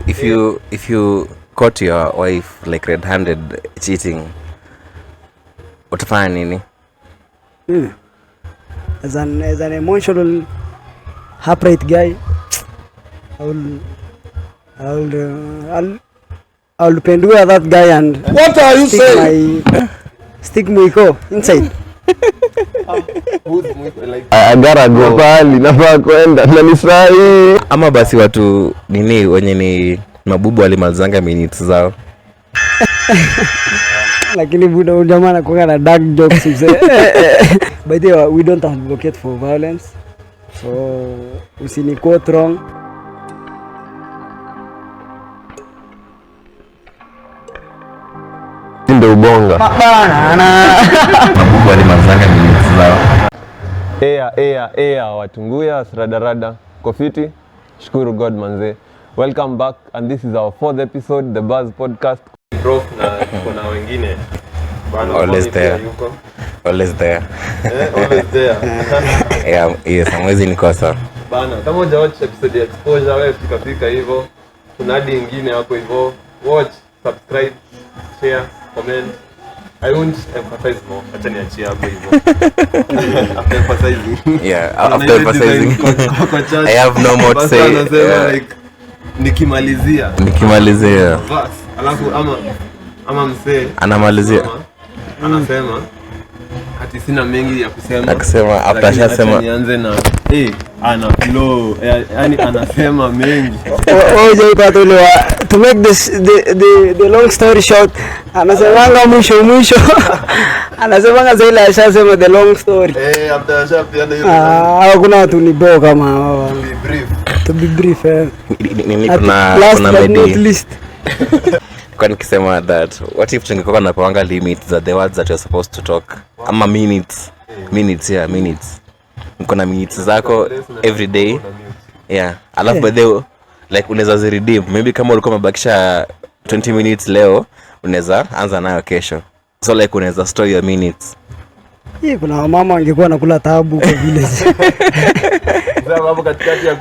If you caught your wife like red-handed cheating, utafanya nini? As an emotional, upright guy, I'll pendua that guy and what are you saying? Stick Muiko inside. I gotta go pali nafaa kwenda na ni sahi. Ama basi watu nini wenye ni mabubu walimalizanga minutes zao. Lakini buda jamaa anakuwa na dark jokes mzee. By the way, we don't advocate for violence. So usini quote wrong. Ndio ubonga. Mabubu walimalizanga minutes zao. Watunguya radarada kofiti. Shukuru God manze. Welcome back and this is our 4th episode, the Buzz Podcast. Prof na kuna wengine bana always there. Always there. Always there. Yes, mwezi nikosa. Bana, kama hujawatch episode ya Exposure wewe fika hivyo. Kuna hadi nyingine hapo hivyo. Watch, subscribe, share, comment. I won't emphasize more. Acha niachie hapo hivyo. After emphasizing. Yeah, after emphasizing. I have no more to say. Like nikimalizia. Bas, alafu ama msee anamalizia. Anasema ati sina mengi ya kusema. Akisema after shasema nianze na ana flow. Yaani anasema mengi. To make this the long story short, anasemanga mwisho. Anasemanga zile ashasema the long story. After ashapiana hiyo. Hakuna watu ni bora kama to be brief. Nini kuna medi. Kwa nikisema that what if tungekuwa tunapanga limits za the words that you're supposed to talk ama minutes. Uko na minutes zako every day. Yeah, alafu by the way like unaweza ziredeem. Maybe kama ulikuwa umebakisha 20 minutes leo unaweza anza nayo kesho. So like unaweza store your minutes. Kuna mama angekuwa anakula taabu kwa vile. Sasa hapo katikati ya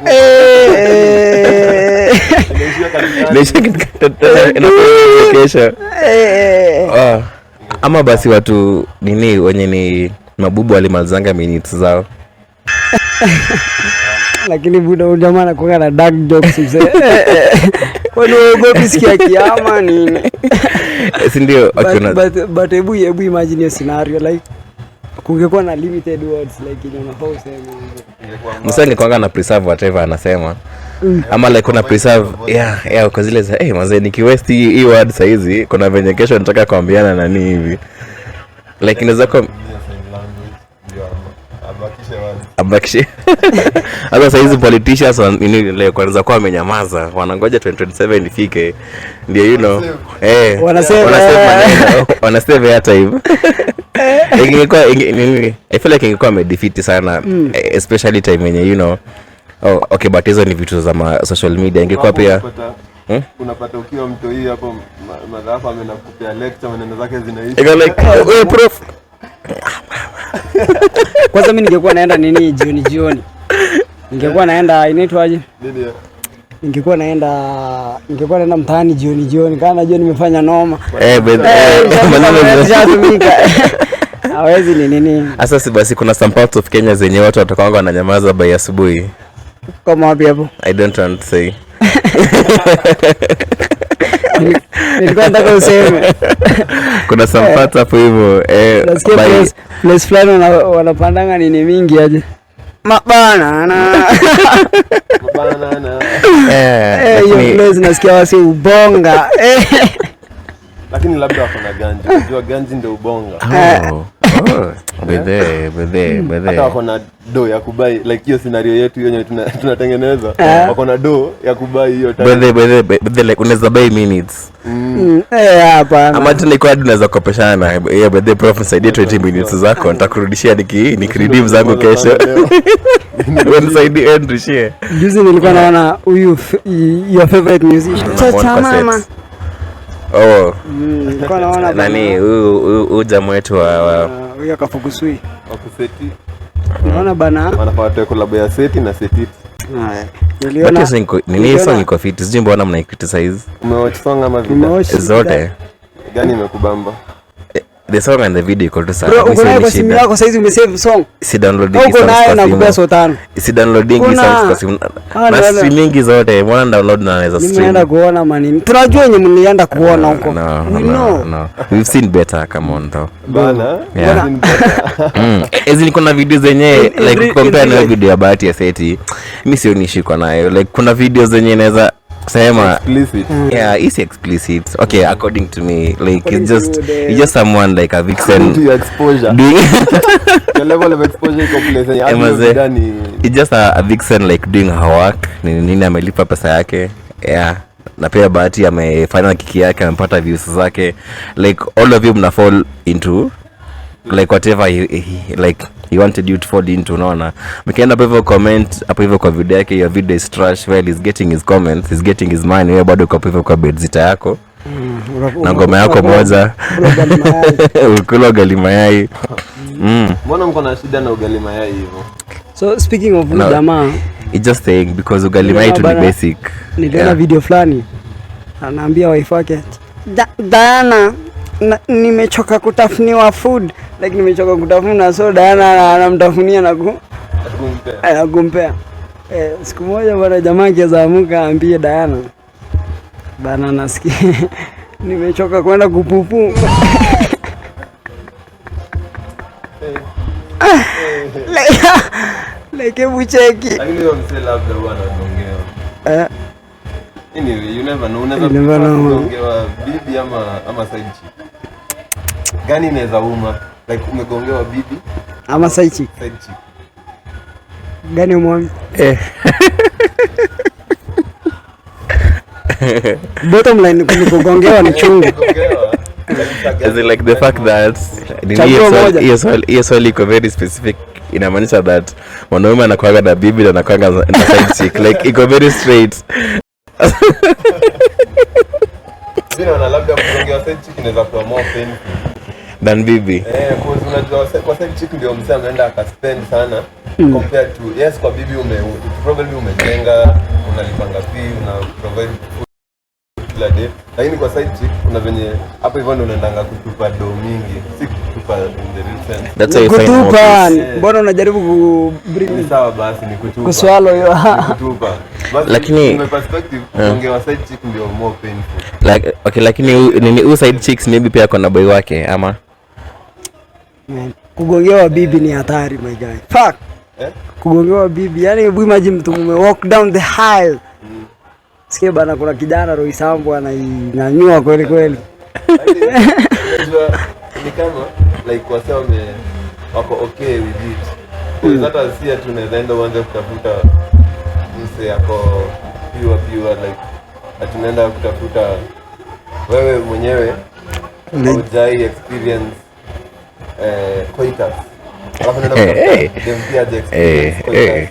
kesho. Ama basi watu nini wenye ni mabubu walimalizanga minutes zao. Lakini buda jamaa anakuwa na dark jokes mzee. Kwani uogopi sikia kiama nini? Si ndio? But hebu imagine a scenario like kungekuwa na limited words like unafaa useme. Msanii kwanga na preserve whatever anasema. Ama like kuna preserve kwa zile za mazee nikiwest hii word saizi kuna venye kesho nataka kuambiana na nini hivi. Like inaweza kwa abakishe. Hata saizi politicians ile kwanza kwa amenyamaza wanangoja 2027 ifike ndio wanasema hata hivyo. Ingekuwa I feel like ingekuwa amedefeat sana especially time yenye okay but hizo ni vitu za social media ingekuwa pia unapata ukiwa mtu hii hapo madhafa amenakupea lecture maneno zake zinaisha. Iko like prof. Kwanza mimi ningekuwa naenda nini jioni. Ningekuwa naenda inaitwaje? Nini? Ningekuwa naenda mtaani jioni kana najua nimefanya noma. Maneno zinatumika. Hawezi nini. Sasa si basi kuna some parts of Kenya zenye watu watakwanga wananyamaza by asubuhi. Kama wapi hapo? I don't want to say. Nilikuwa nataka useme. Kuna some parts hapo hivyo place fulani wanapandanga nini mingi aje. Mabanana. Hiyo place nasikia wasi ubonga. Lakini labda wako na ganji. Unajua ganji ndio ubonga. Bedhe. Hata wako na do ya kubai like hiyo scenario yetu yenye tunatengeneza. Wako na do ya kubai hiyo time. Bedhe like unaweza buy minutes. Hapana. Ama tena iko hadi unaweza kopeshana. Bedhe prof nisaidie 20 minutes zako nitakurudishia nikiredeem zangu kesho. Nisaidie nirudishie. Juzi nilikuwa naona huyu your favorite musician. Chacha mama. Nilikuwa naona nani huyu jamaa wetu wa huyo Kafugusui. Wakuseti. Naona bana. Wanapata collab ya seti na seti. Niliona nini song iko fit, sijui mbona mna criticize. Umewatch song ama video zote? Gani imekubamba? The song and the video iko tu sawa. Bro, uko nayo kwa simu yako sasa hizi umesave song? Si downloading songs. Uko nayo na kupea so tano. Si downloading songs kwa simu. Na streaming zote, mbona download na naweza stream. Nimeenda kuona manini. Tunajua yenye mlienda kuona huko. No. We've seen better, come on though. Bana, yeah. Ezi niko na video zenye like compare na video ya Bahati ya Seti. Mimi sioni shiko nayo. Like kuna videos zenye naweza sema explicit. Yeah, it's explicit. Okay, according to me, like it's just someone like a vixen to exposure. The level of exposure iko place. It's just a vixen like doing her work. Nini amelipa pesa yake. Yeah. Na pia Bahati amefanya kiki yake, amepata views zake. Like all of you mna fall into like whatever he wanted you to fall into, unaona. Mkienda hapo hivyo comment hapo hivyo kwa video yake, your video is trash, while he's getting his comments, he's getting his money, wewe bado uko hapo hivyo kwa bedzita yako na ngoma yako moja ukula ugali mayai. Mbona mko na shida na ugali mayai hivyo? So speaking of jamaa, it's just saying because ugali mayai to be basic. Niliona video fulani anaambia wife wake, Diana, nimechoka kutafuniwa food, like nimechoka kutafuna, so Diana anamtafunia na kumpea. Siku moja bwana jamaa akiamuka ambie Diana, bana nasikia nimechoka kwenda kupupu. Like bucheki. Lakini hiyo msela labda bwana anaongea. Anyway, you never know. Unaweza kugongewa bibi ama side chick. Gani inaweza uma? Like umegongewa bibi ama side chick? Side chick. Gani umwami? Bottom line kugongewa ni chungu. Is it like the fact that hiyo swali iko very specific, inamaanisha that mwanaume anakuanga na bibi na anakuanga na side chick, like iko very straight. Zina na labda kugongewa side chick inaweza kuwa more painful than bibi. Because unajua kwa side chick ndio msema ameenda akaspend sana compared to yes, kwa bibi probably umejenga, unalipanga fee, una provide kila day. Lakini kwa side chick kuna venye hapo hivyo ndio unaendanga kutupa do mingi, si kutupa in the real sense. That's why kutupa. Mbona unajaribu ku bring sawa basi ni kutupa. Kuswallow hiyo. Kutupa. Lakini in my perspective ungewa side chick ndio more painful. Like okay, lakini nini side chicks maybe pia kuna boy wake ama kugongewa bibi ni hatari my guy. Fuck. Kugongewa bibi, yani hebu imagine mtu walk down the aisle. Sikia bana, kuna kijana Roy Sambo ananyanyua kweli kweli. Unajua ni kama like wako okay with it. Kwa hata si ati unaweza enda uanze kutafuta mse yako pure like atunaenda kutafuta wewe mwenyewe hujai experience coitus. Alafu nenda kutafuta experience.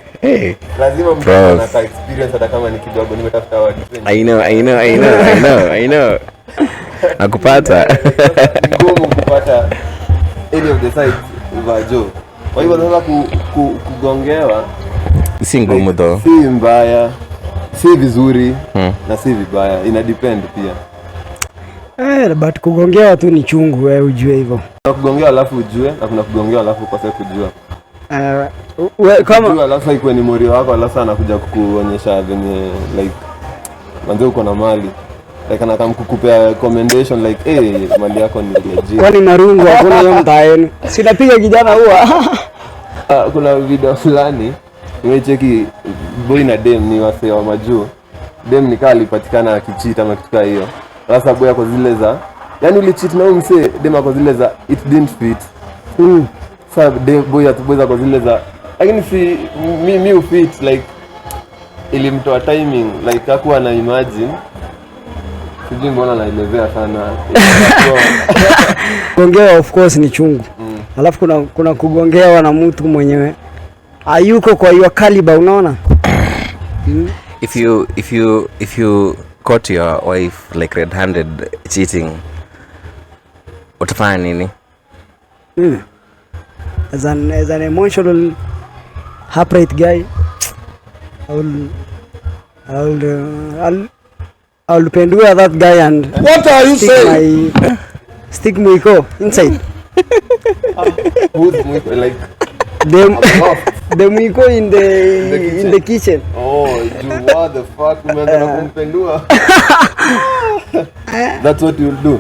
Lazima mtu anataka experience hata kama ni kidogo. Nimetafuta word. I know. Nakupata. Ngumu kupata any of the sides vajo. Kwa hivyo sasa kugongewa si ngumu though. Si mbaya, si vizuri na si vibaya. Ina depend pia. But kugongewa tu ni chungu, wewe ujue hivyo. Kuna kugongewa alafu ujue na kuna kugongewa alafu ukose kujua. Kama alafu ikuwe ni mori wako alafu anakuja kukuonyesha venye like manze uko na mali like anakam kukupea recommendation like mali yako ni legit. Kwani marungu hakuna hiyo mtaani? Sinapiga kijana huwa. Kuna video fulani nimecheki boy na dem ni wase wa majuu. Dem ni kali patikana akicheat ama kitu kama hiyo. Sasa boy yako zile za yani uli cheat na umse dem yako zile za it didn't fit. Sasa boy atuboza kwa zile za lakini si mi ufit like ilimtoa timing like hakuwa na imagine. Sijui mbona naelezea sana. Kugongewa of course ni chungu. Alafu kuna kugongewa na mtu mwenyewe hayuko kwa hiyo caliber, unaona? If you caught your wife like red-handed cheating, utafanya nini? As an emotional upright guy, I'll pendua that guy and What are you saying? Stick Mwiko inside. Who's like The Mwiko in the kitchen. Oh, you what the fuck umeanza kumpendua. That's what you'll do.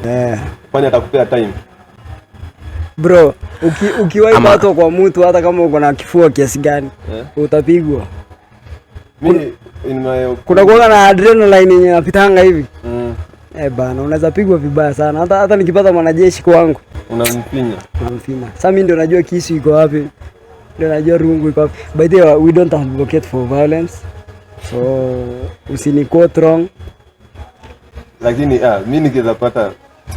Kwani atakupea time? Bro, ukiwahi pato kwa mtu hata kama uko na kifua kiasi gani, utapigwa. Mimi in my kuna kuwa na adrenaline yenye napitanga hivi. Bana, unaweza pigwa vibaya sana. Hata nikipata mwanajeshi kwangu unampinya. Sasa mimi ndio najua kisu iko wapi. Ndio najua rungu iko wapi. By the way, we don't advocate for violence. So, usiniquote wrong. Lakini mimi nikiweza pata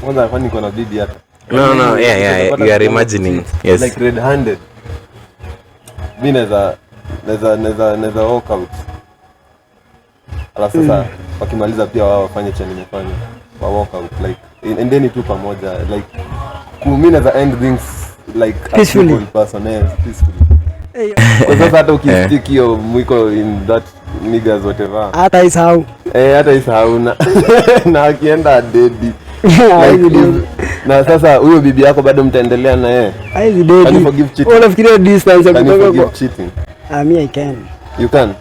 kwanza kwani niko na bibi hata. No, yeah, you are imagining. Yes. Like red-handed. Mimi naweza walk out. Alafu sasa wakimaliza pia wao wafanye cha nimefanya. Wa walk out like and then tu pamoja like mimi naweza end things like peacefully. A person peacefully. Kwa sababu hata ukistick hiyo mwiko in that niggas whatever. Hata isahau. Hata isahau na akienda dedi. Na sasa huyo bibi yako bado mtaendelea na yeye. Haizi dedi. Unafikiria distance ya kutoka kwa cheating? Me I can. You can?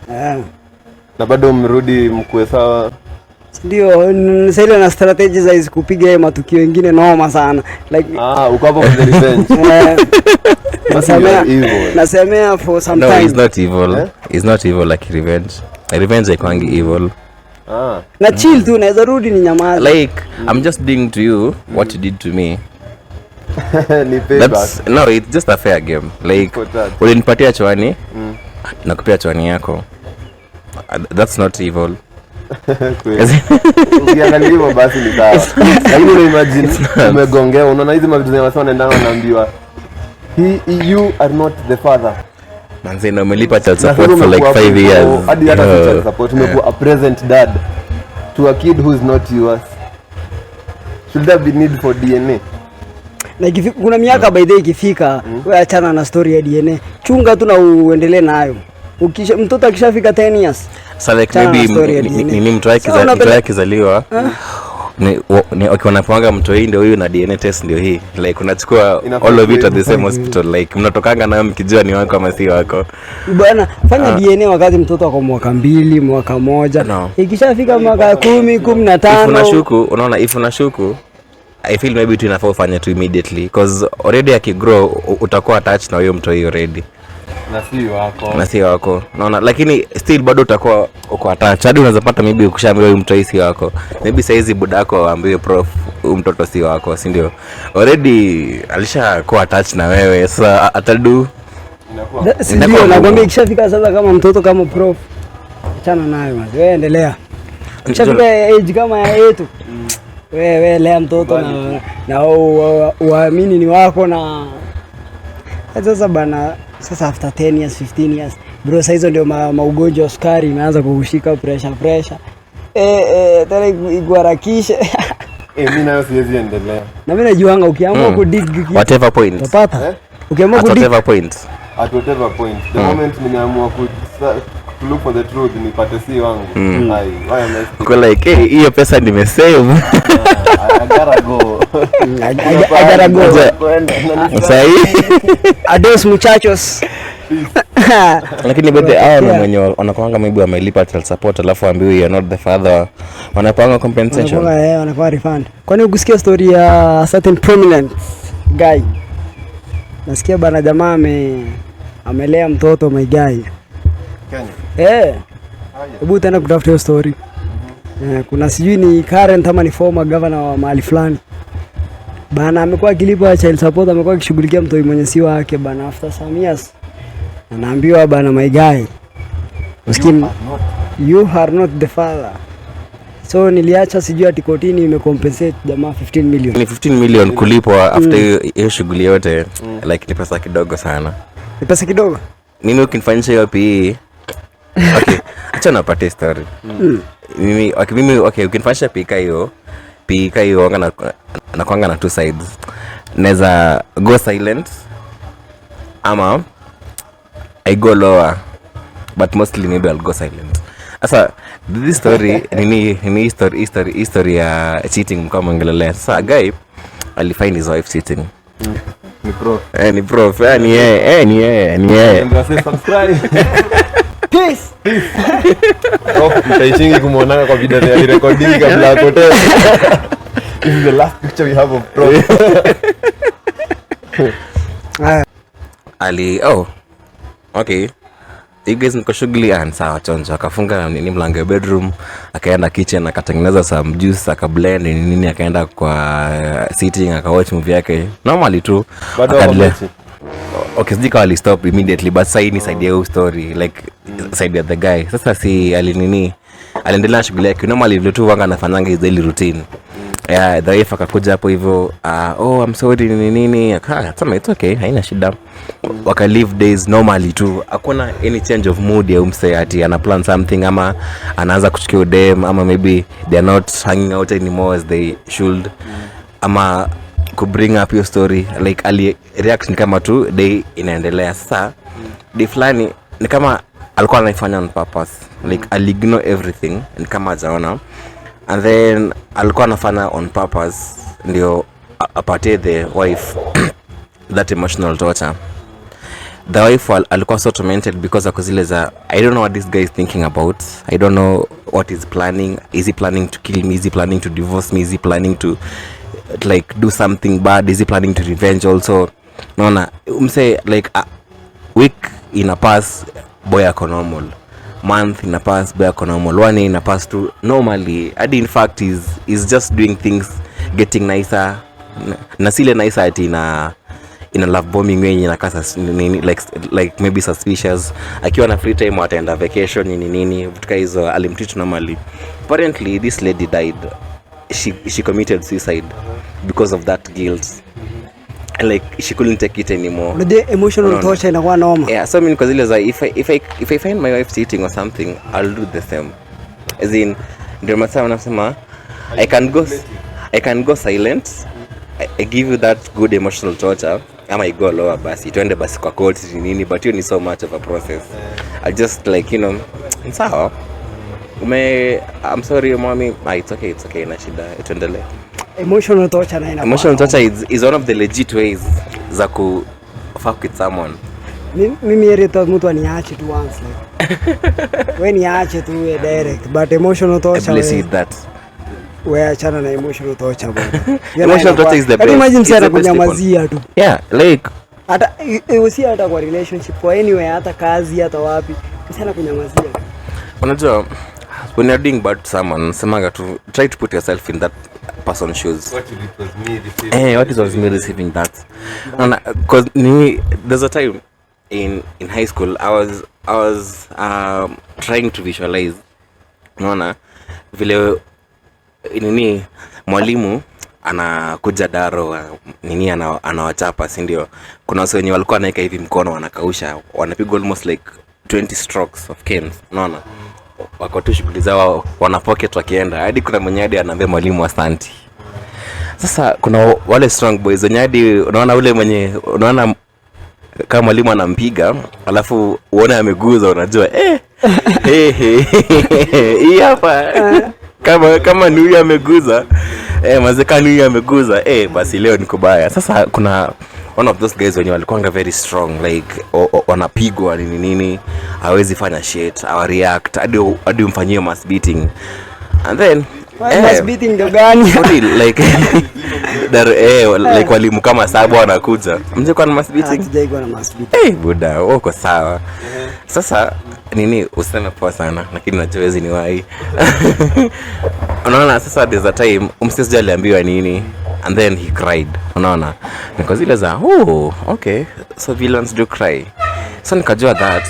Na bado mrudi mkue sawa. Ndio, sasa na strategies hizi kupiga matukio mengine noma sana. Like uko hapo for the revenge. Nasemea for some time. No, it's not evil. It's not evil like revenge. Revenge haikwangi evil. Na chill tu naweza rudi ni nyamaza. Like I'm just doing to you what you did to me. Ni payback. No, it's just a fair game. Like ulinipatia chwani nakupea chwani yako. That's not evil. Ukiangalia hivyo basi ni sawa. Lakini una imagine umegongea, unaona hizi mavitu zenye wasema nendanga wanaambiwa you are not the father. Manze na umelipa child support for like 5 years. Hadi hata child support umekuwa a present dad to a kid who is not yours. Should there be need for DNA? Na kuna miaka by the way ikifika, wewe achana na story ya DNA. Chunga tu na uendelee nayo. Mtoto akishafika 10 years. So like maybe ni mtu wake kizaliwa. Ni wanapanga mtu hii ndio huyu na DNA test ndio hii. Like unachukua all of it at the same hospital. Like mnatokanga nayo mkijua ni wako ama si wako. Bwana, fanya DNA wakati mtoto ako mwaka 2, mwaka 1. No. Ikishafika mwaka 10, 15. If unashuku, unaona if unashuku I feel maybe tu inafaa ufanye tu immediately because already akigrow utakuwa attached na huyo mtu hiyo already. Na si wako. Naona lakini still bado utakuwa uko attached. Hadi unaweza pata maybe ukishaambiwa huyu mtu si wako. Maybe saizi budako aambiwe prof huyu mtoto si wako, si ndio? Already alishakuwa attached na wewe. Sasa atadu ndio nakwambia ikishafika sasa kama mtoto kama prof achana nayo basi. Wewe endelea. Ikishafika age kama ya yetu. Wewe lea mtoto na uamini ni wako na sasa bana. Sasa after 10 years, 15 years, bro, sasa hizo ndio maugonjwa sukari imeanza kukushika, pressure. Tena iguharakishe. Mimi nayo siwezi endelea. Na mimi najuanga ukiamua kudig whatever point. Utapata. Ukiamua kudig whatever point. At whatever point. The moment nimeamua to look for the truth nipate si wangu. Uko like hiyo pesa nimesave. I gotta go. Sahi. Adios muchachos. Lakini bado hao na mwenye wanakuanga maybe wamelipa child support alafu ambiwe you are not the father. Wanapanga compensation. Wanakuwa refund. Kwani ukusikia story ya certain prominent guy? Nasikia bana jamaa amelea mtoto my guy. Kenya. Hebu tena kutafuta hiyo story. Kuna sijui ni current ama ni former governor wa mahali fulani. Bana amekuwa akilipa child support, amekuwa akishughulikia mtoi mwenye si wake bana after some years. Anaambiwa bana my guy. Usikim you are not the father. So niliacha sijui ati kotini imecompensate jamaa 15 million. Ni 15 million kulipwa after hiyo shughuli yote. Like ni pesa kidogo sana. Ni pesa kidogo? Mimi ukinifanyisha hiyo PE. Okay, acha napate story. Mimi ukinifanyisha PE hiyo na kwanga na two sides. Naweza go silent ama I go lower. but mostly maybe I'll go silent. Sasa this story nini history ya cheating mkao mangelelea. Sasa guy alifind his wife cheating. Ni prof. Ni yeye. Subscribe. Peace. Mtaishingi kumuonanga kwa video ya recording kabla ya kote. This is the last picture we have of Prof. Okay. You guys niko shughuli sawa chonjo. Akafunga nini mlango ya bedroom, akaenda kitchen akatengeneza some juice, akablend nini, akaenda kwa sitting akawatch movie yake. Normally tu. Okay, sijika wali stop immediately, but side ya story like side of the guy. Sasa si aliendelea shughuli yake. Normally vile tu wanga anafanyanga his daily routine. The wife akakuja hapo hivyo, I'm sorry nini. Akasema it's okay, haina shida. Waka live days normally tu. Hakuna any change of mood ya umse ati ana plan something ama anaanza kuchukia dem ama maybe they are not hanging out anymore as they should. Ama ku bring up your story like ali reaction kama tu day inaendelea. Sasa day fulani ni kama alikuwa anaifanya on purpose, like aliignore everything ni kama hajaona, and then alikuwa anafanya on purpose ndio apatie the wife that emotional torture. The wife alikuwa so tormented because of zile za I don't know what this guy is thinking about. I don't know what he's planning. Is he planning to kill me? Is he planning to divorce me? Is he planning to like do something bad? Is he planning to revenge also? Naona umse like a week in a pass boy ako normal, month in a pass boy ako normal, 1 year in a pass to normally. And in fact is just doing things getting nicer na sile nicer ati in a love bombing wenye na kasa nini like maybe suspicious. Akiwa na free time ataenda vacation nini vitu hizo alimtreat normally. Apparently this lady died. She committed suicide because of that guilt. Like she couldn't take it anymore. The emotional torture inakuwa normal. Yeah, so I mean, because if I find my wife cheating or something, I'll do the same. As in, ndio masaa wanasema I can go silent. I give you that good emotional torture. Ama I go lower basi. Tuende basi kwa court nini, but you need so much of a process. I just like, sawa. I'm sorry mommy. It's okay na shida. Tuendelee. Emotional torture na inakuwa. Emotional torture is one of the legit ways za ku fuck with someone. Mimi yereta mtu aniache tu once like. Wewe niache tu direct, but emotional torture. I believe that. Wewe achana na emotional torture bwana. Emotional torture is the best. Imagine sana kunyamazia tu. Yeah, like hata usi hata kwa relationship kwa anyway, hata kazi hata wapi. Sana kunyamazia. Unajua when you're doing bad to someone, semaga to try to put yourself in that person's shoes. What it was me receiving that. Because there's a time in high school I was trying to visualize. Unaona vile nini mwalimu anakuja daro nini anawachapa, si ndio? Kuna watu wenye walikuwa naika hivi mkono wanakausha, wanapigwa almost like 20 strokes of canes. Unaona wako tu shughuli zao, wana pocket wakienda hadi kuna mwenye hadi anaambia mwalimu asante. Sasa kuna wale strong boys wenye hadi unaona ule mwenye unaona kama mwalimu anampiga alafu uone ameguza, unajua hii hapa kama ni huyu ameguza mazeka ni huyu ameguza basi leo niko baya. Sasa kuna one of those guys wenye walikuwa very strong, like wanapigwa nini hawezi fanya shit, hawa react hadi umfanyie mass beating, and then mass beating ndo gani like like walimu kama saba wanakuja mje kwa mass beating. Sijaigo na mass beating buda uko sawa. Sasa nini useme poa sana lakini najua ni wai. Unaona sasa there's a time umsisi aliambiwa nini and then he cried. Unaona because ile za okay so villains do cry. So nikajua that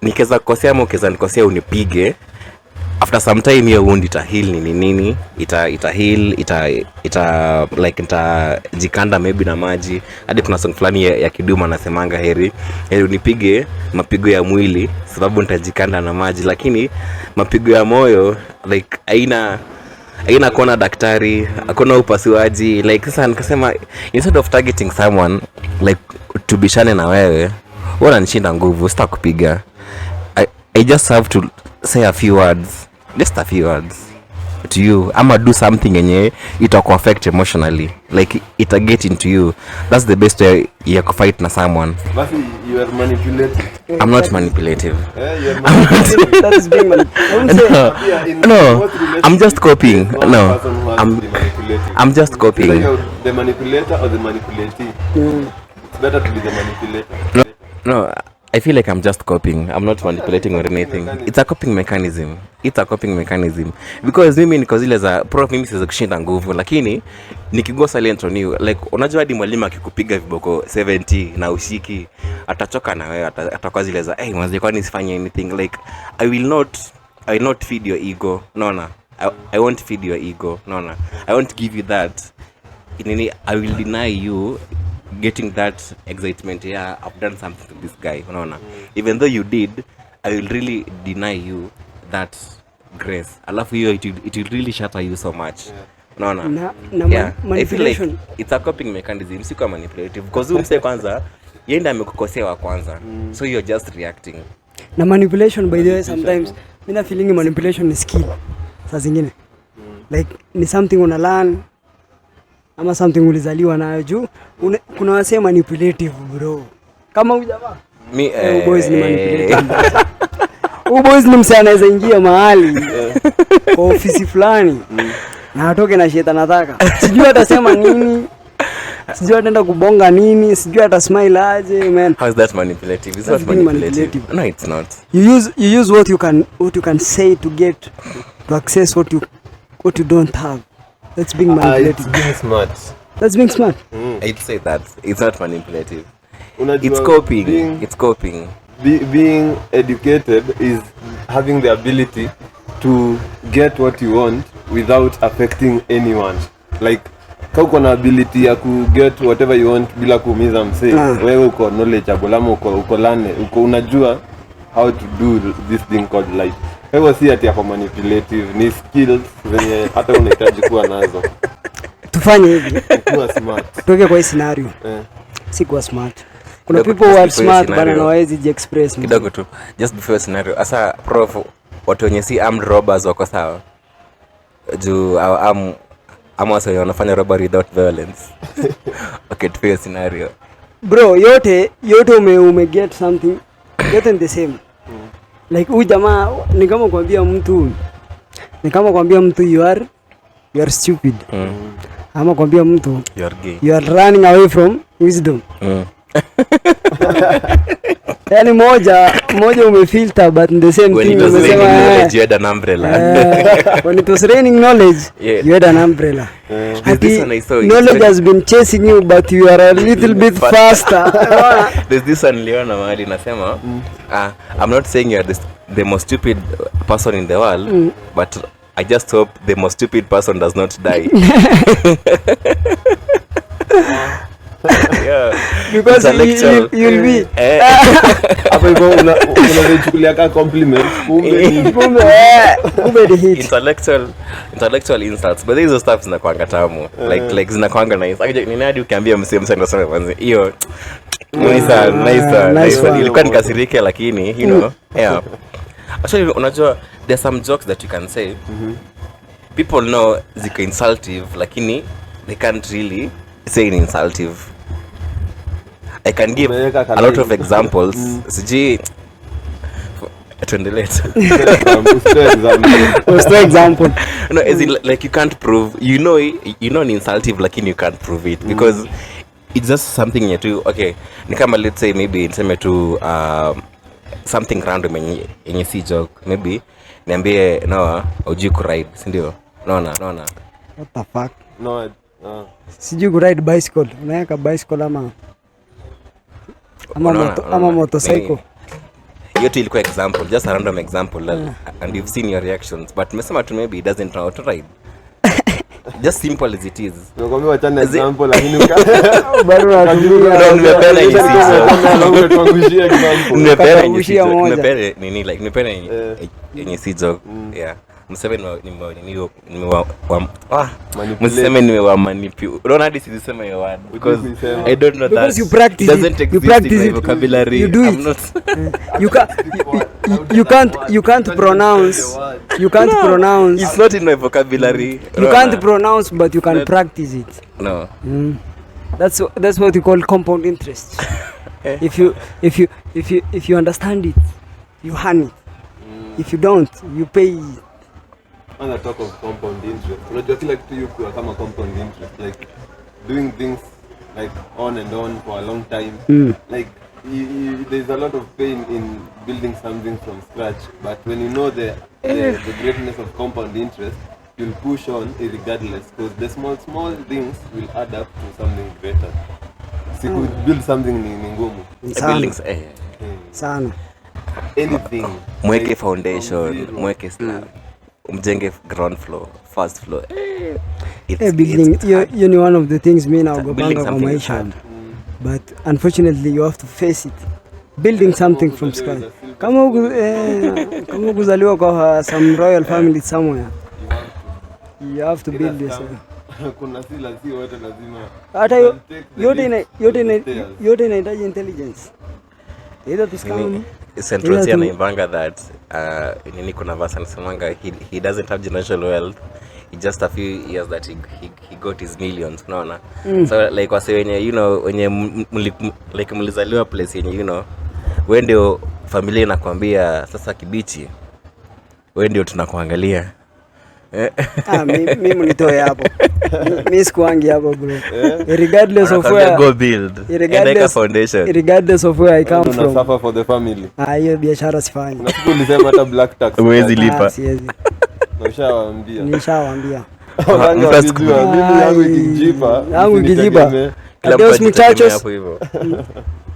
nikeza kukosea ama ukeza nikosea unipige, after some time hiyo wound ita heal nini ita heal like jikanda maybe na maji. Hadi kuna song fulani ya Kiduma nasemanga heri unipige mapigo ya mwili sababu nitajikanda na maji, lakini mapigo ya moyo like haina kuona daktari, hakuna upasuaji. Like sasa nikasema instead of targeting someone like tubishane na wewe, unanishinda nguvu, sitakupiga. I just have to say a few words, just a few words to you. Ama do something yenye itaku affect emotionally, like ita get into you. That's the best way ya fight na someone. Basi you are manipulative. I'm not manipulative. You are manipulative. That is being manipulative. No, I'm just coping. No, I'm just It's coping. like the manipulator or the manipulatee. It's better to be the manipulator. No, I feel like I'm just coping. I'm not manipulating or anything. It's a coping mechanism. Because mimi niko zile za prof, mimi siwezi kushinda nguvu, lakini nikigo silent on you, like unajua hadi mwalimu akikupiga viboko 70 na ushiki, atachoka na wewe, atakuwa zile za mwanzo kwani sifanye anything. Like I will not feed your ego. No. I won't feed your ego. No. I won't give you that. I will deny you getting that excitement. Yeah, I've done something to this guy. No. Even though you did, I will really deny you that grace. Alafu hiyo it will really shatter you so much. No. Yeah. I feel like it's a coping mechanism. Siko manipulative because umse kwanza yenda amekukosea wa kwanza. So you're just reacting. Na manipulation, by the way, sometimes mina feeling manipulation ni skill. Saa zingine like ni something una learn ama something ulizaliwa nayo juu kuna wasema manipulative bro. Kama huyu jamaa boys ni manipulative. Boys ni msee anaweza ingia mahali kwa ofisi fulani na atoke na shit anataka. Sijui atasema nini. Sijui ataenda kubonga nini, sijui atasmile aje, man. How is that manipulative? It's not manipulative. No, it's not. You use what you can say to get to access what you don't have. That's being manipulative. It's being smart. That's being smart. I'd say that it's not manipulative. Unajua, It's coping. Being educated is having the ability to get what you want without affecting anyone. Like kama uko na ability ya ku get whatever you want bila kuumiza msee, wewe uko knowledgeable ama uko learn, unajua how to do this thing called life. Wewe si ati yako manipulative, ni skills zenye hata unahitaji kuwa nazo. Tufanye hivi. Kuwa smart. Toke kwa hii scenario. Si kuwa smart. Kuna people who are smart bana na hawezi ji-express. Kidogo tu. Just before scenario. Asa prof, watu wenye si armed robbers wako sawa. Juu wasa wanafanya robbery without violence. Okay, tupe scenario. Bro, yote ume get something. Yote the same. Like huyu jamaa ni kama kwambia mtu you are stupid. Ama kwambia mtu You are gay. You are running away from wisdom. Yani moja umefilter but the same when thing umesema you had an umbrella. When it was raining knowledge, you had an umbrella. Knowledge has been chasing you but you are a little bit faster. There's this one Leona mahali nasema I'm not saying you are the most stupid person in the world, but I just hope the most stupid person does not die. Yeah. Because you'll be Hapo hivyo unachukulia kama compliment. Kumbe the hit. Intellectual insults, but these stuff zinakuanga tamu. Like zinakuanga nice. Akija ni nani ukiambia msee anasema kwanza hiyo nice. Ilikuwa nikasirike lakini you know. Yeah. Actually unajua there's some jokes that you can say. People know ziko insultive lakini they can't really say in insultive. I can give a lot of examples. Siji tuendelee. Example. No, as in, like you can't prove, you know an insultive lakini you can't prove it because it's just something you do. Okay, ni kama let's say maybe niseme tu something random yenye si joke. Maybe niambie Noah hujui kuride, si ndio? Naona. What the fuck? No. Sijui kuride bicycle. Unaweka bicycle ama motorcycle. Hiyo tu ilikuwa example, just a random example, and you've seen your reactions, but mesema tu maybe he doesn't know how to ride. Just simple as it is. Nakwambia wachana example lakini bado natumia. Nimependa hizi tuangushia example. Nimependa nini like nimependa yenye si joke. Yeah. mseme nimewa manipulate. Unaona hadi sisema hiyo word because I don't know that. Because you practice it doesn't it. exist in my vocabulary. You do it. I'm not you can't pronounce. You can't pronounce. It's not in my vocabulary. You can't pronounce, but you can practice it. No. That's what you call compound interest. If you understand it, you earn it. If you don't, you pay. On the talk of compound interest, unajua kila kitu yuko kama compound interest, like doing things like on and on for a long time. Like there's a lot of pain in building something from scratch, but when you know the greatness of compound interest, you'll push on regardless, because the small things will add up to something greater. Siku build something ni ngumu. Buildings Sana. Anything. Mweke foundation, mweke slab. Mjenge ground floor, first floor. Building, you know, one of the things me now go building back on something my is hard. But unfortunately you have to face it. Building something from scratch. Kama kuzaliwa kwa some royal family somewhere, you have to build this. Kuna si wote lazima. Hata yote inahitaji intelligence. Either to scam. Central Tia naimbanga that nini kuna verse anasemanga he doesn't have generational wealth, it just a few years that he got his millions, unaona. So like wase wenye you know wenye like mlizaliwa place yenye you know wewe ndio familia inakwambia sasa Kibichi wewe ndio tunakuangalia. Mimi mnitoe hapo. Mimi sikuangi hapo bro. Regardless of where go build. Regardless of where I come from. Suffer for the family. Hiyo biashara sifanyi. Unasikia ulisema hata black tax. Huwezi lipa. Siwezi. Nishawaambia. Yangu ikijipa. Adios muchachos.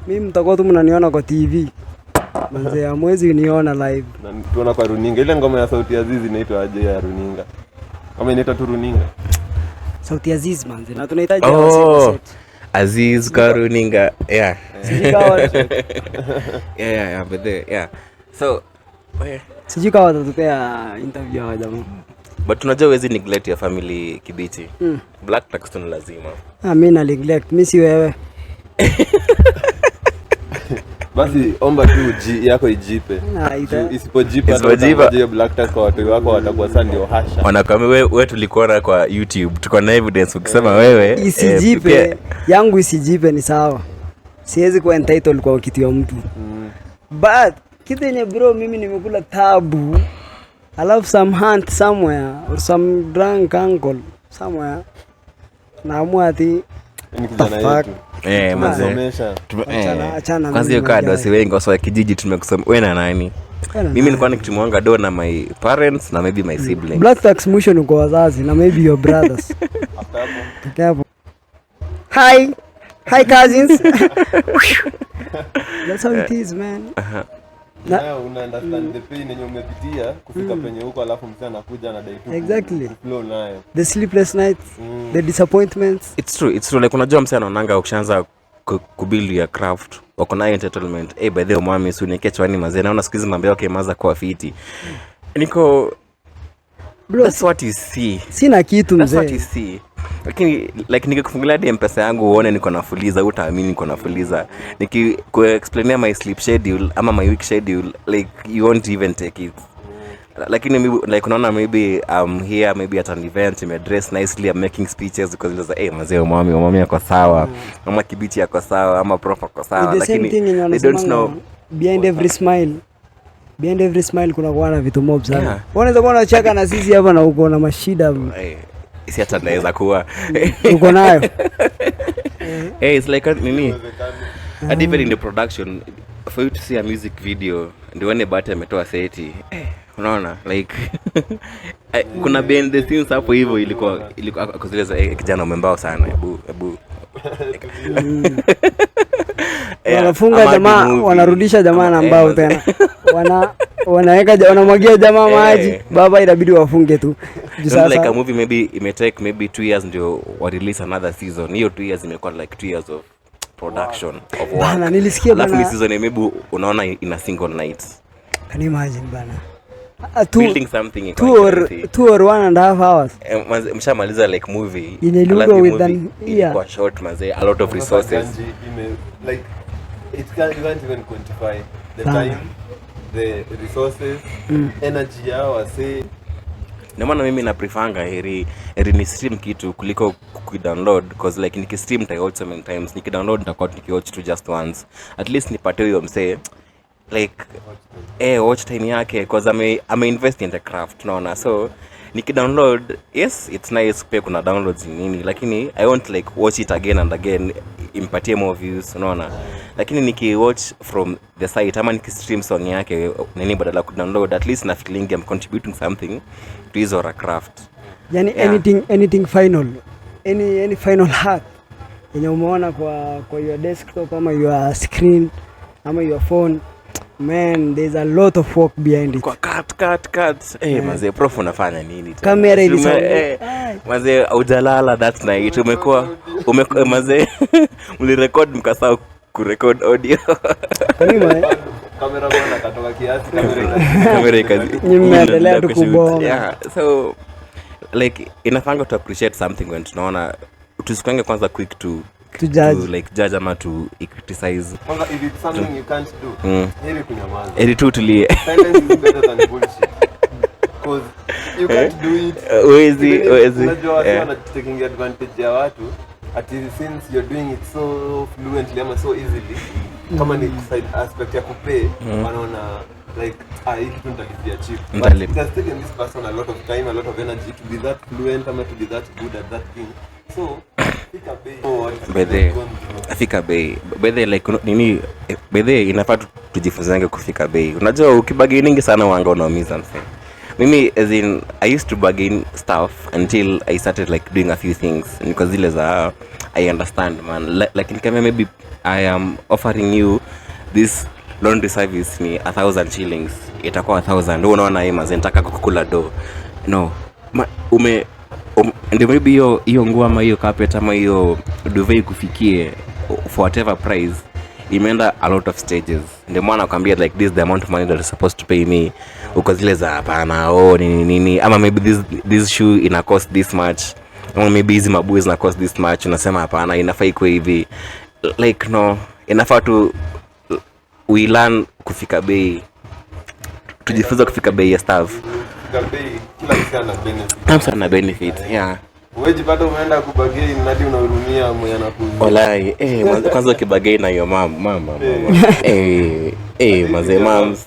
Mimi mtakuwa tu mnaniona kwa TV. Manze hamwezi niona live. Tuona kwa runinga. Ile ngoma ya Sauti Aziz inaitwa aje ya runinga? Kama inaitwa tu runinga. Sauti Aziz manze. Na tunahitaji Aziz kwa runinga. Yeah. Yeah, but there, yeah. So, sijui kama watatupea interview hawa jamaa. But tunajua huwezi neglect your family Kibiti. Black tax tuna lazima. Mimi na neglect, mimi si wewe. Basi omba tu yako ijipe. Isipojipa hiyo black tax kwa watu wako watakuwa sasa ndio hasha. Wanakwambia wewe tulikuona kwa YouTube, tuko na evidence ukisema wewe isijipe yangu isijipe ni sawa. Siwezi kuwa entitled kwa kitu ya mtu. But kitu yenye bro mimi nimekula tabu. Alafu some hunt somewhere or some drunk uncle somewhere. Naamua ati ni kijana yetu. Mazomesha. Kwanza hiyo kadi wasi wengi wasa kijiji tumekusema wewe na nani? Mimi nilikuwa nikitumwanga do na my parents na maybe my siblings. Black tax mwisho ni kwa wazazi na maybe your brothers. Hapo. Hi cousins. That's how it is, man. Na una understand the pain yenye umepitia kufika penye huko, alafu msana anakuja na dai tu. Exactly. Flow nayo. The sleepless nights, the disappointments. It's true. Like unajua msana anaonanga ukishaanza kubuild your craft wako na entitlement. By the way mwami sunike chwani mazee naona siku hizi mambo yake maza kwa fiti. Niko bro, that's what you see. Sina kitu mzee. That's what you see. Lakini like nikikufungulia hadi M-Pesa yangu uone niko na fuliza, utaamini niko na fuliza. Explainia my sleep schedule ama my week schedule, like you won't even take it. Lakini like unaona maybe I'm here maybe at an event, I'm dressed nicely, I'm making speeches because there's mazee mami yako sawa, ama Kibiti yako sawa, ama prof yako sawa, lakini they don't know behind every smile kuna kuwa na vitu mob sana. Yeah. Unaweza kuwa unacheka na sisi hapa na uko na mashida. Isi hata naweza kuwa uko nayo. It's like nini? Hadi even in the production for you to see a music video ndio one bata ametoa seti. Unaona like kuna behind the scenes hapo hivyo ilikuwa kuzeleza kijana umembao sana. Ebu wanafunga jamaa, wanarudisha jamaa na mbao tena. Wanaweka wanamwagia jamaa maji, baba inabidi wafunge tu. Sasa like a movie maybe imetake maybe 2 years ndio wa release another season. Hiyo 2 years imekuwa like 2 years of production of work. Bana nilisikia bana. Alafu season maybe unaona in a single night. Can you imagine bana? building something 2 or 1.5 hours. Mshamaliza like movie Ineliuga with an year. Kwa short manze, a lot of resources. Like you can't even quantify the time, the resources, energy yao say. Ndio maana mimi na preferanga heri ni stream kitu kuliko ku-download, because like nikistream nitawatch so many times, nikidownload nitakuwa nikiwatch tu just once, at least nipate hiyo msee like watch time yake, because I'm invest in the craft, unaona. So nikidownload, yes it's nice pia kuna downloads nini, lakini I won't like watch it again and again impatie more views, unaona. Lakini nikiwatch from the site ama nikistream song yake nini badala ya kudownload, at least na feeling I'm contributing something to his or a craft. Yani anything final, any final hack yenye umeona kwa your desktop ama your screen ama your phone, man, there's a lot of work behind it. Kwa cut. Maze prof unafanya nini? Kamera ili maze hujalala that night, umekuwa maze mlirecord mkasahau kurecord audio. Kamera bwana katoka kiasi, kamera ikazi. Nimeendelea tu kubonga. Yeah, so like inafanga to appreciate something when tunaona, tusikange kwanza quick to like judge ama to criticize. If it's something you can't do, heri kunyamaza. Heri tu tulie. Silence is better than bullshit. Because you can't do it. Uwezi. Unajua watu wana taking advantage ya watu. Since you're doing it so fluently ama so easily, kama ni side aspect ya kupay, wanaona like hii kitu nitalipia cheap. But it has taken this person a lot of time, a lot of energy to be that fluent ama to be that good at that thing. So fika bei bedhe like nini bedhe inafaa tujifunzange kufika bei. Unajua ukibagainingi sana wanga unaumiza mse. Mimi as in I used to bargain stuff until I started like doing a few things, because zile za I understand man, like kama maybe I am offering you this laundry service ni 1,000 shillings, itakuwa 1,000, ndio unaona hii maze nataka kukula do no ndio maybe hiyo nguo ama hiyo carpet ama hiyo duvet kufikie for whatever price imeenda a lot of stages. Ndio maana nakwambia like this the amount of money that is supposed to pay me, uko zile za hapana nini ama maybe this shoe ina cost this much, ama maybe hizi mabuzi zina cost this much, unasema hapana inafaa ikuwe hivi. Like no, inafaa tu we learn kufika bei, tujifunze kufika bei ya stuff. Kila kitu ana benefit. Yeah. Wewe bado umeenda kubagei nadi unahurumia mwenye anakuuzia. Wallahi kwanza ukibagei na hiyo mama maze moms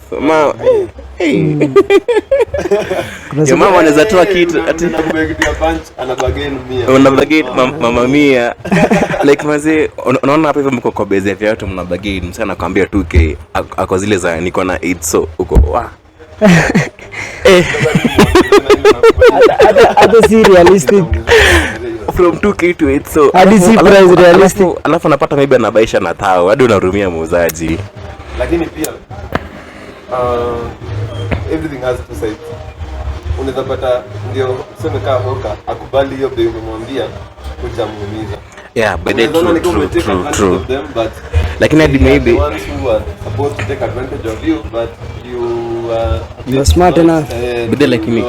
yo mama anaweza toa kitu ati anakubegia punch anabagei 100. Unabagei mama mia like maze unaona hapa hivyo mko kwa base ya viatu mnabagei msana nakwambia 2k ako zile za niko na 8 so uko wa hata si realistic from 2k to 8 so hadi si price realistic, alafu anapata maybe anabaisha na tao hadi unarumia muuzaji. Lakini pia everything has two sides. Unaweza pata ndio sema kama hoka akubali hiyo bei umemwambia kujamuumiza. Yeah, but true. Lakini hadi maybe the ones who are supposed to take advantage of you, but you're smart enough. But they like me.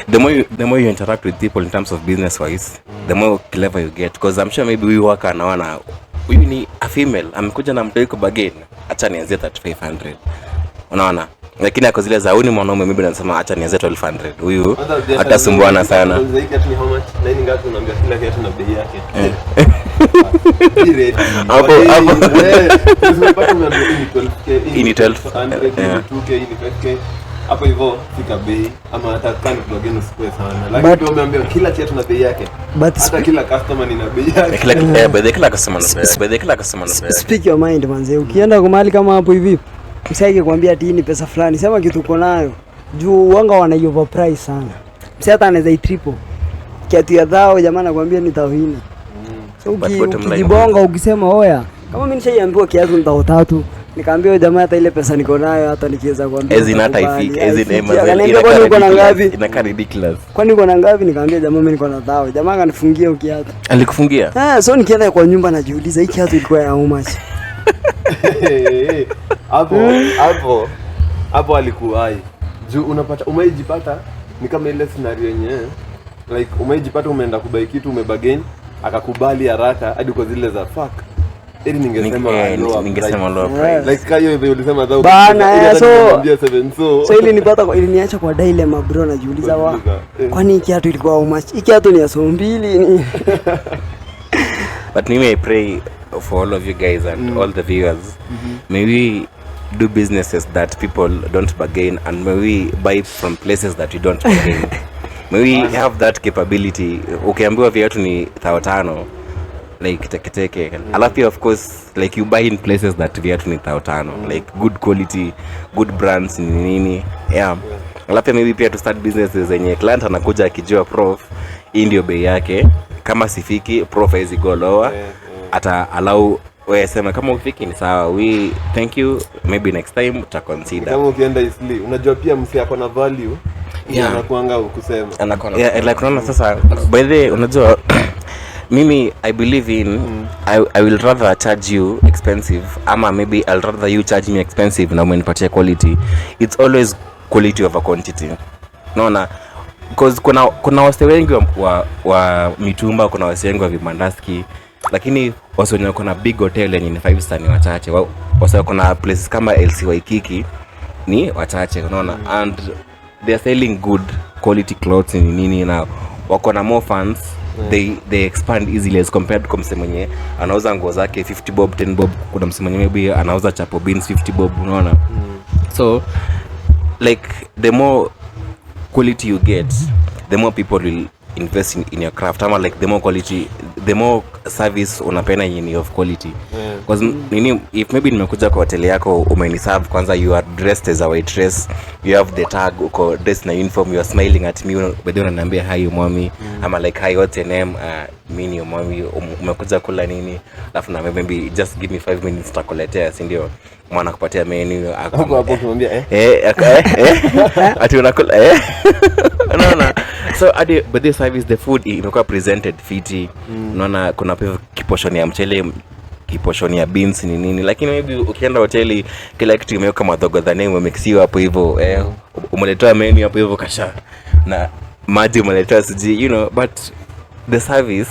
The more you interact with people in terms of business wise, the more clever you get, because I'm sure maybe we work anaona huyu ni a female amekuja na mtoi kwa bargain, acha nianzie 3500, unaona. Lakini ako zile za uni mwanaume maybe anasema acha nianzie 1200, huyu atasumbuana sana. Hapo ini 12 hapo hivyo fika bei ama hata kani plugin usikue sana, lakini tu umeambia kila kitu na bei yake, hata kila customer ni na bei yake, kila customer. Speak your mind manze. Ukienda kwa mahali kama hapo hivi msaike kwambia ati ni pesa fulani, sema kitu uko nayo juu wanga wana overprice sana. Msi hata anaweza triple kiatu ya dhao jamaa anakuambia ni 1000. So ukijibonga ukisema oya kama mimi nishaiambiwa kiatu ni 3000, nikaambia jamaa hata ile pesa niko nayo hata nikiweza kuambia ezina hata ifiki inakaa ridiculous. Kwani uko na ngapi? Nikaambia jamaa mimi niko na 1000. Jamaa akanifungia kiatu. Alikufungia? So nikienda kwa nyumba najiuliza hii kiatu ilikuwa ya how much? Hapo alikuwa Juu unapata umeijipata ni kama ile scenario yenyewe like umeijipata umeenda kubai kitu umebagain akakubali haraka hadi kwa zile za fuck. Ili ningesema lower price. Like kayo hiyo ulisema dhao. Bana so ili nipata iliniacha kwa dilemma bro, najiuliza kwani kiatu ilikuwa how much? Kiatu ni ya so 2 ni. But I pray for all of you guys and all the viewers. May we do businesses that people don't bargain, and may we buy from places that we don't bargain. May we have that capability. Ukiambiwa viatu ni 5,000 like teke. Alafu pia of course like you buy in places that viatu ni 5,000 like good quality, good brands nini. Yeah. Alafu maybe pia to start businesses zenye client anakuja akijua prof hii ndio bei yake, kama sifiki prof hizi go lower. Ata allow wewe sema kama ufiki ni sawa, we thank you, maybe next time uta consider. Kama ukienda Isli unajua pia msi yako na value anakuanga kusema like unaona sasa by the way unajua mimi I believe in I will rather charge you expensive ama maybe I'll rather you charge me expensive na umenipatia quality. It's always quality over quantity. Unaona, because kuna wase wengi wa mitumba, kuna wase wengi wa vimandaski, lakini wase wenye kuna big hotel yenye ni 5 star ni wachache. Wase kuna places kama LC Waikiki ni wachache, unaona, and they are selling good quality clothes nini na wako na more fans. They expand easily as compared to msemo mwenye anauza nguo zake 50 bob 10 bob. Kuna msemo mwenye maybe anauza chapo beans 50 bob, unaona. So like the more quality you get, the more people will invest in your craft. Ama like the more quality, the more service unapena yenye of quality. Because nini, if maybe nimekuja kwa hotel yako umeniserve kwanza, you are dressed as a waitress, you have the tag, uko dressed na uniform, you are smiling at me, bado unaniambia hi mommy, ama like hi what's your name, mimi mommy, umekuja kula nini, alafu na maybe just give me 5 minutes takuletea, si ndio? Mwana kupatia menu hapo kumwambia ati unakula unaona. So but this service, the food imekuwa presented fiti, unaona. Kuna pia kiposhoni ya mchele, kiposhoni ya beans ni nini, lakini maybe ukienda hoteli kila kitu imeweka madhogo dhani umexiwa hapo hivyo, umeletoa menu hapo hivyo kasha na maji umeletoa siji, you know, but the service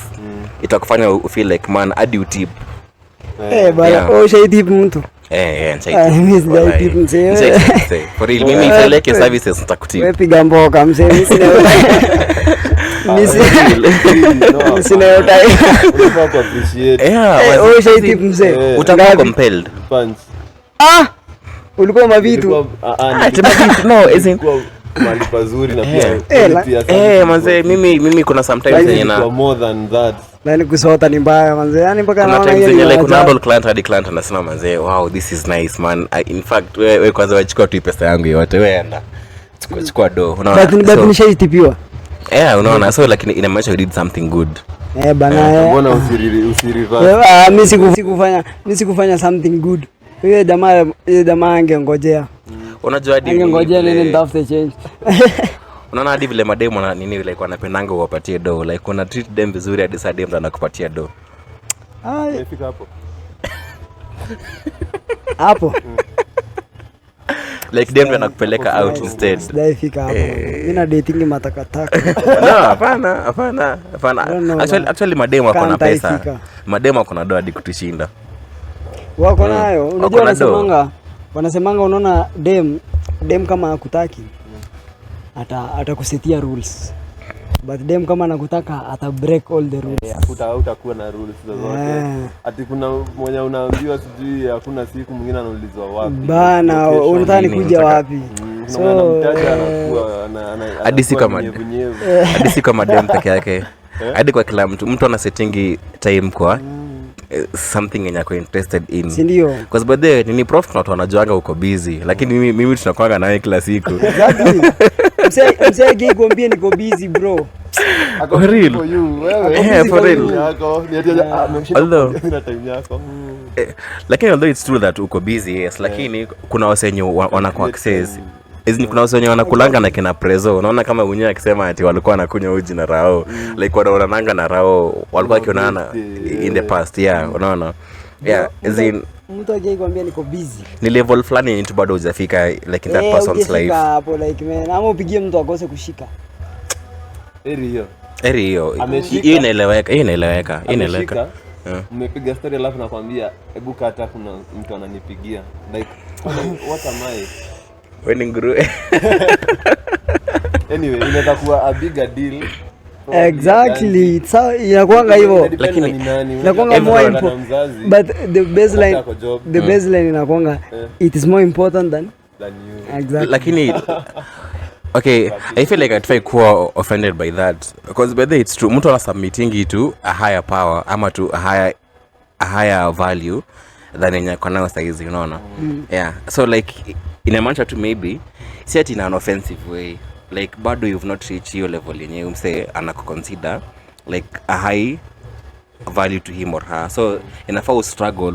itakufanya feel like man hadi utip bana shahidi mtu for real. Mimi feel like your services nitakutii. Wewe piga mboka mzee, mimi sina yotai. Unafaa ku appreciate. Wewe shahidi mzee, utakuwa compelled. Ulikuwa mavitu no isn't mali pazuri na pia manze, mimi kuna sometimes yenye na more than that. Nani kusota ni mbaya manze, yani mpaka naona hiyo like kuna double client hadi client anasema manze, wow this is nice man. In fact wewe kwanza wachukua tu pesa yangu yote, wewe enda chukua do, unaona. But nishaitipiwa unaona. So lakini inamaanisha you did something good bana. Mbona usiriverse? Mimi sikufanya something good. Yule jamaa angengojea, unajua hadi angengojea nini nitafute change. Unaona hadi vile mademo na nini like wanapendanga uwapatie do, like kuna treat them vizuri hadi saa dem anakupatia do. Imefika hapo like dem anakupeleka out instead. Sijaifika hapo. Mimi na dating matakataka. No, hapana. Actually mademo wako na pesa. Mademo wako na do hadi kutushinda. Wako nayo. Unajua wanasemanga unaona dem kama hakutaki atakusetia rules, but dem kama anakutaka ata break all the rules. Utakuwa na rules zozote. Ati kuna mmoja unaambiwa sijui hakuna siku mwingine anaulizwa wapi bana, unataka nikuja wapi? So mtaja anakuwa hadi si kama dem peke yake, hadi kwa kila mtu ana setting time kwa something yenye ako interested in, si ndio? Kwa sababu nini prof watu wanajuanga uko busy, lakini mimi tunakuanga nawe kila siku. Msee kwambie niko busy bro. For real. For real. Although lakini although it's true that uko busy, yes, lakini kuna wasenye wanakuwa access. Kuna wasenye wanakulanga na kina prezo. Unaona kama unyewe akisema ati walikuwa wanakunywa uji na rao, like wanaonanga na rao walikuwa wakionana in the past, unaona. As in mtu akikwambia niko busy ni level fulani tu bado hujafika like in that person's life hapo like man ama upigie mtu akose kushika hiyo hiyo inaeleweka Mmepiga story alafu nakwambia hebu kata kuna mtu ananipigia like what am I when nguruwe anyway inaweza kuwa a bigger deal exactly inakuanga hivyo lakini inakuanga more important but the baseline inakuanga it is more important than you exactly lakini okay I feel like I try kuwa offended by that because by the it's true mtu ana submitting to a higher power ama to a higher value than yenye kwa nayo saizi unaona yeah so like inamaanisha tu maybe si ati in an offensive way like bado you've not reached your level yenye umse anakuconsider like a high value to him or her so inafaa struggle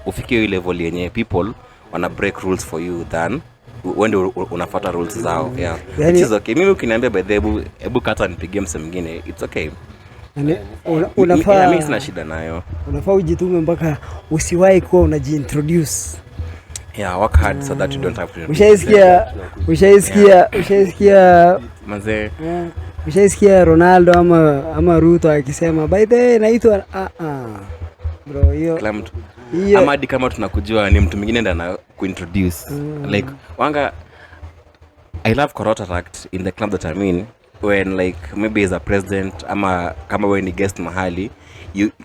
ufikie hiyo level yenye people wana break rules for you than wende unafuata rules zao yeah yani, it's okay mimi ukiniambia by the hebu kata nipigie mse mwingine it's okay unafaa mimi sina shida nayo unafaa ujitume mpaka usiwahi kuwa unajiintroduce yeah work hard so that you don't have to ushaisikia manze ushaisikia Ronaldo ama Ruto akisema by the way naitwa bro hiyo ama hadi kama tunakujua ni mtu mwingine ndiye ana kuintroduce like wanga I love Corotaract in the club that I'm in when like maybe as a president ama kama wewe ni guest mahali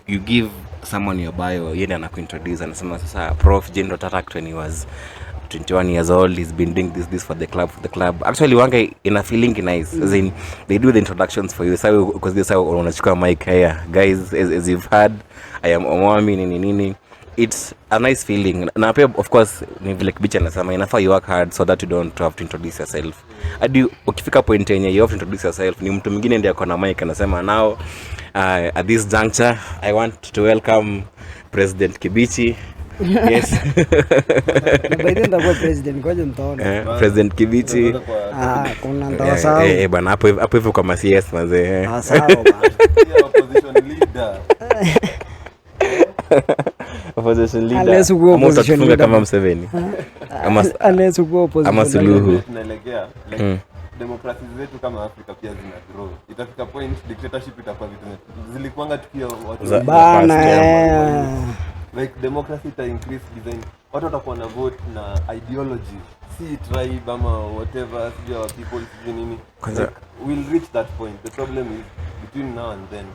you give someone your bio yeye ndiye anakuintroduce anasema sasa Prof Jane Rotaract when he was 21 years old he's been doing this for the club actually wanga ina feeling nice as in they do the introductions for you so because this how unachukua mic here guys as you've heard I am Omwami nini it's a nice feeling na pia of course ni vile kibicha nasema inafaa you work hard so that you don't have to introduce yourself hadi ukifika point yenye you have to introduce yourself ni mtu mwingine ndiye akona mic anasema now at this juncture I want to welcome President Kibichi yes Biden atakuwa president ngoja mtaona President Kibichi kuna ndawa sawa bwana hapo hivyo kama CS manze sawa bwana opposition leader opposition leader unless uko opposition leader kama Museveni unless uko opposition ama Suluhu tunaelekea demokrasi zetu kama Afrika pia zina grow itafika point dictatorship itakuwa vitu zilikuanga tukio watu bana like democracy ita increase design watu watakuwa na vote na ideology si tribe ama whatever sijui wa people sijui nini like, we'll reach that point the problem is between now and then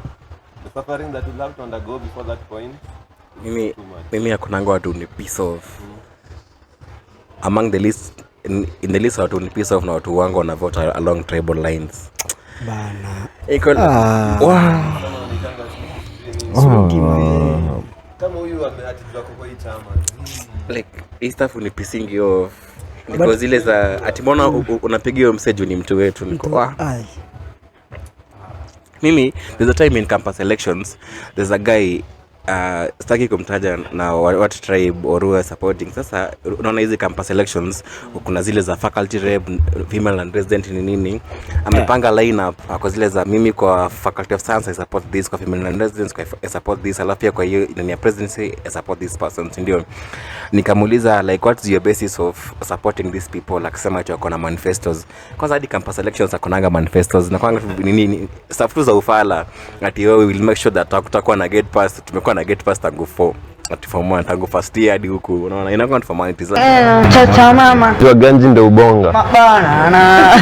the suffering that we'll have to undergo before that point mimi hakunanga watu ni piece of among the list in the list watu ni piece of na watu wangu wana vote along tribal lines bana kama huyu ameatizwa kwa hii chama like hii stuff ni pissing off because zile za atibona unapiga hiyo message ni mtu wetu niko mimi there's a time in campus elections there's a guy sitaki kumtaja na what tribe or who are supporting sasa unaona hizi campus elections kuna zile za faculty rep female and resident nini amepanga lineup kwa zile za mimi kwa faculty of science I support this kwa female and residents I support this alafu pia kwa hiyo ni presidency I support this person ndio nikamuuliza like what's your basis of supporting these people akisema ati wako na manifestos kwanza hadi campus elections akonanga manifestos na kwanga nini stuff tu za ufala ati we will make sure that tutakuwa na get pass tumekuwa na get pass tangu 4 ati form 1 tangu first year hadi huku unaona inakuwa formalities chacha mama jua ganji ndio ubonga bana na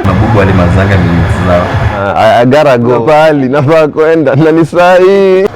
mabubu wale mazanga ni zao I gotta go pali nafaa kwenda na ni saa hii